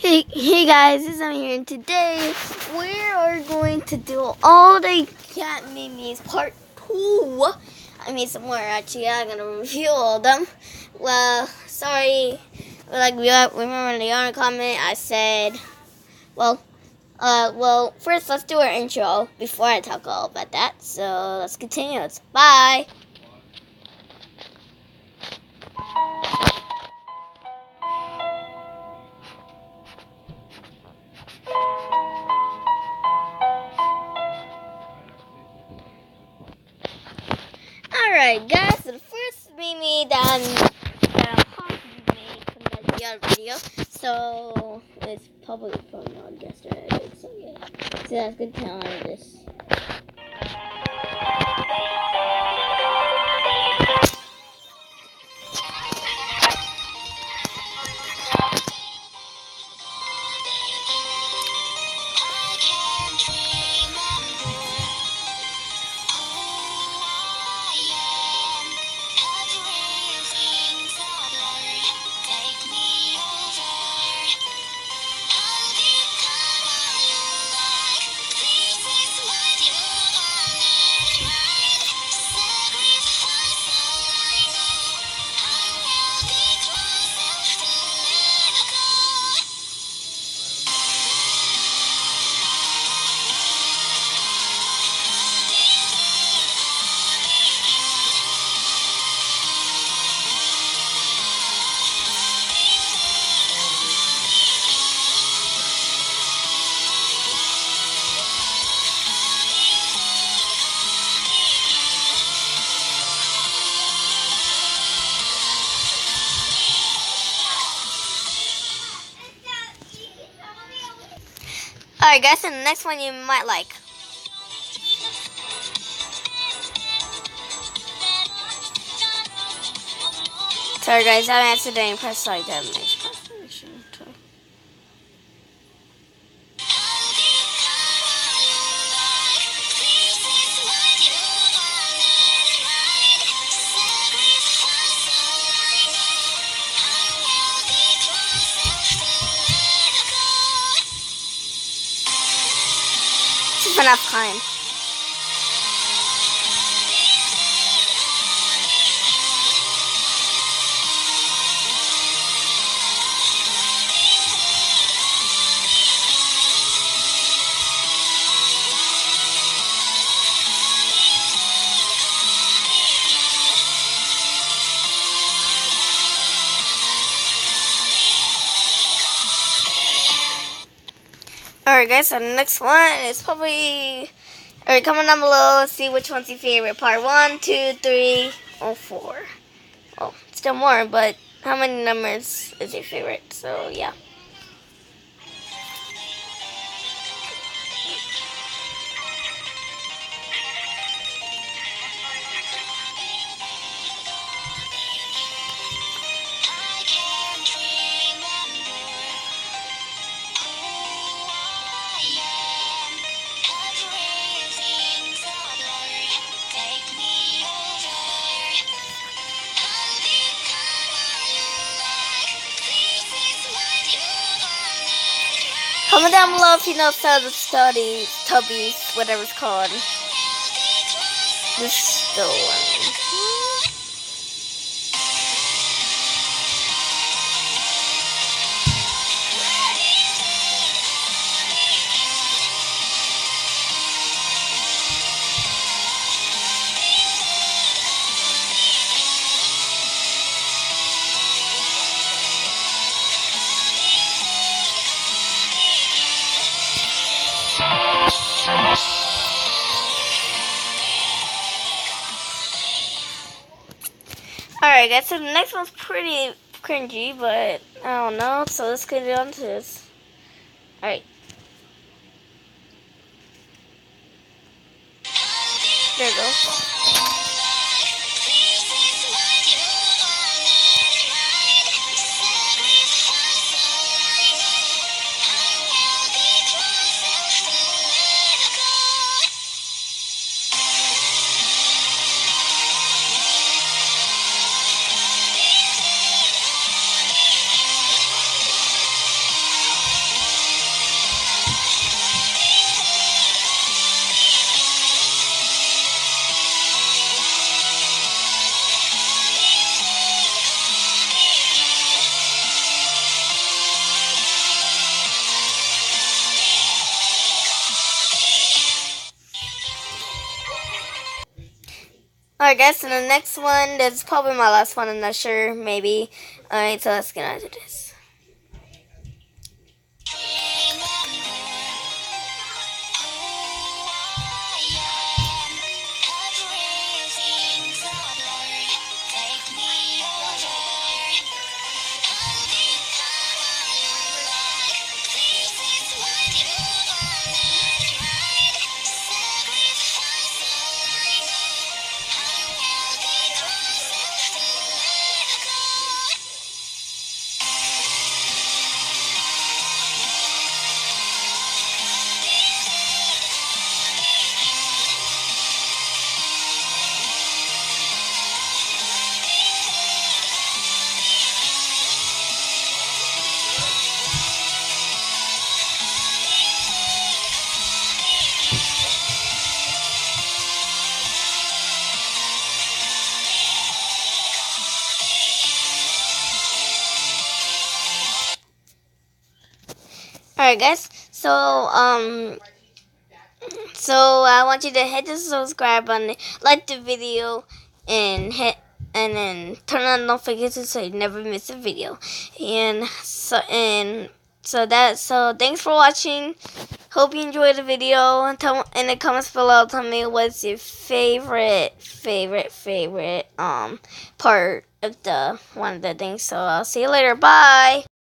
Hey guys, it's Emma here, and today we are going to do all the cat memes part 2. I made some more actually. I'm gonna review all of them. Well, sorry, remember in the other comment I said, first let's do our intro before I talk all about that. So let's continue. Bye. Alright guys, so the first meme that I'm possibly made from the other video, so it's probably from yesterday, so yeah. So that's good time this. Alright guys, and the next one you might like. Sorry guys, I accidentally pressed like that. It's enough time. Alright guys, so the next one is probably... Alright, comment down below, see which one's your favorite. Part 1, 2, 3, or 4. Oh, still more, but how many numbers is your favorite? So, yeah. Comment down below if you know some of the Tubbies, whatever it's called. This is the one. Alright guys, so the next one's pretty cringy, but I don't know, so let's get on to this. Alright. There it goes. Alright, guys, so the next one, this is probably my last one, I'm not sure, maybe. Alright, so let's get into this. Alright, guys, so I want you to hit the subscribe button, like the video, and then turn on notifications so you never miss a video. And so thanks for watching. Hope you enjoyed the video. And tell in the comments below, tell me what's your favorite part of one of the things. So I'll see you later. Bye.